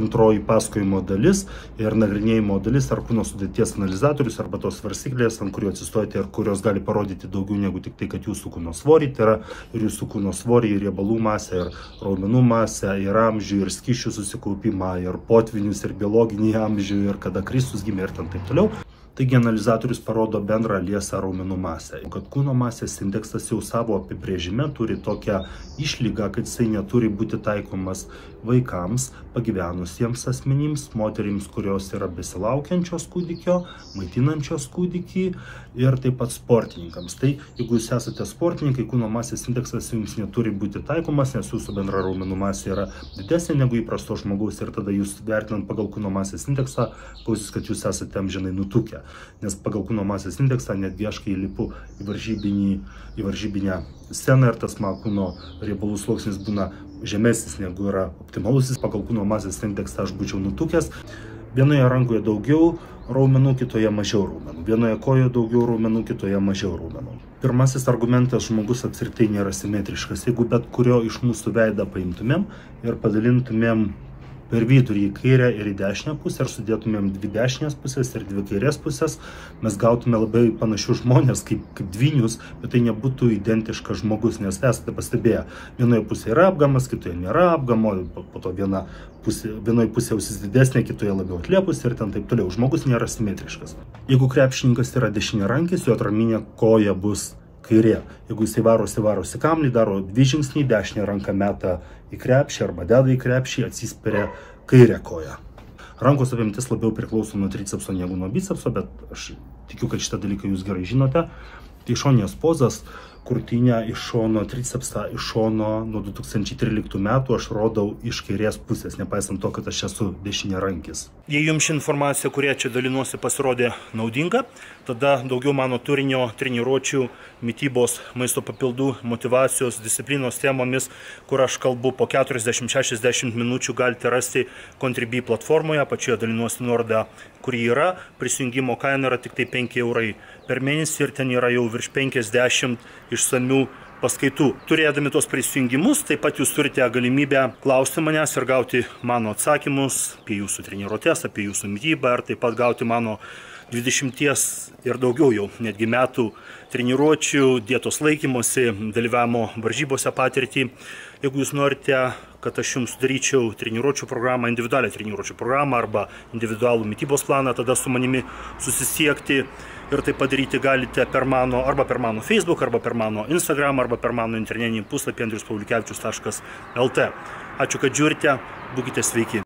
antroji pasakojimo dalis ir nagrinėjimo dalis, ar kūno sudėties analizatorius, arba tos svarstyklės, ant kurių atsistojate ir kurios gali parodyti daugiau negu tik tai, kad jūsų kūno svorį, tai yra ir jūsų kūno svorį, ir riebalų masę, ir raumenų masę, ir amžių, ir skysčių susikaupimą, ir potvinius, ir biologinį amžių, ir kada Kristus gimė ir taip toliau. Taigi analizatorius parodo bendrą liesą raumenų masę. Kad kūno masės indeksas jau savo apibrėžime turi tokią išlygą, kad jisai neturi būti taikomas vaikams, pagyvenusiems asmenims, moterims, kurios yra besilaukiančios kūdikio, maitinančios kūdikį ir taip pat sportininkams. Tai jeigu jūs esate sportininkai, kūno masės indeksas jums neturi būti taikomas, nes jūsų bendra raumenų masė yra didesnė negu įprasto žmogaus ir tada jūs vertinant pagal kūno masės indeksą, gausis, kad jūs esate amžinai nutukę. Nes pagal kūno masės indeksą netgi aš, kai lipu į varžybinę sceną ir tas mano kūno riebalų sluoksnis būna žemesnis negu yra optimalusis, pagal kūno masės indeksą aš būčiau nutukęs. Vienoje rankoje daugiau raumenų, kitoje mažiau raumenų. Vienoje kojoje daugiau raumenų, kitoje mažiau raumenų. Pirmasis argumentas: žmogus apskritai nėra simetriškas. Jeigu bet kurio iš mūsų veidą paimtumėm ir padalintumėm per vidurį į kairę ir į dešinę pusę ir sudėtumėm dvi dešinės pusės ir dvi kairės pusės, mes gautume labai panašius žmonės kaip dvynius, bet tai nebūtų identiškas žmogus, nes esate pastebėję, vienoje pusėje yra apgamas, kitoje nėra apgamo, po to vienoje pusėje ausis didesnė, kitoje labiau atliepusi ir taip toliau. Žmogus nėra simetriškas. Jeigu krepšininkas yra dešiniarankis, jo atraminė koja bus kairė. Jeigu jisai varosi kamlį, daro dvi žingsnį, dešinę ranką meta į krepšį arba deda į krepšį, atsispiria kairę koją. Rankos apimtis labiau priklauso nuo tricepso negu nuo bicepso, bet aš tikiu, kad šitą dalyką jūs gerai žinote. Tai šoninės pozas, krūtinę iš šono, tricepsą iš šono nuo 2013 metų aš rodau iš kairės pusės, nepaisant to, kad aš esu dešiniarankis. Jei jums ši informacija, kurie čia dalinuosi, pasirodė naudinga, tada daugiau mano turinio, treniruočių, mitybos, maisto papildų, motyvacijos, disciplinos temomis, kur aš kalbu po 40-60 minučių, galite rasti Contribui platformoje, apačioje dalinuosi nuorodą, kur ji yra. Prisijungimo kaina yra tik tai 5 eurai per mėnesį ir ten yra jau virš 50 išsamių paskaitų. Turėdami tos prisijungimus, taip pat jūs turite galimybę klausti manęs ir gauti mano atsakymus apie jūsų treniruotes, apie jūsų mitybą ir taip pat gauti mano 20 ir daugiau jau netgi metų treniruočių, dietos laikymosi, dalyvavimo varžybose patirtį. Jeigu jūs norite, kad aš jums sudaryčiau treniruočių programą, individualią treniruočių programą arba individualų mitybos planą, tada su manimi susisiekti ir tai padaryti galite per mano Facebook, arba per mano Instagram, arba per mano internetinį puslapį andriuspavliukevičius.lt. Ačiū, kad žiūrite, būkite sveiki.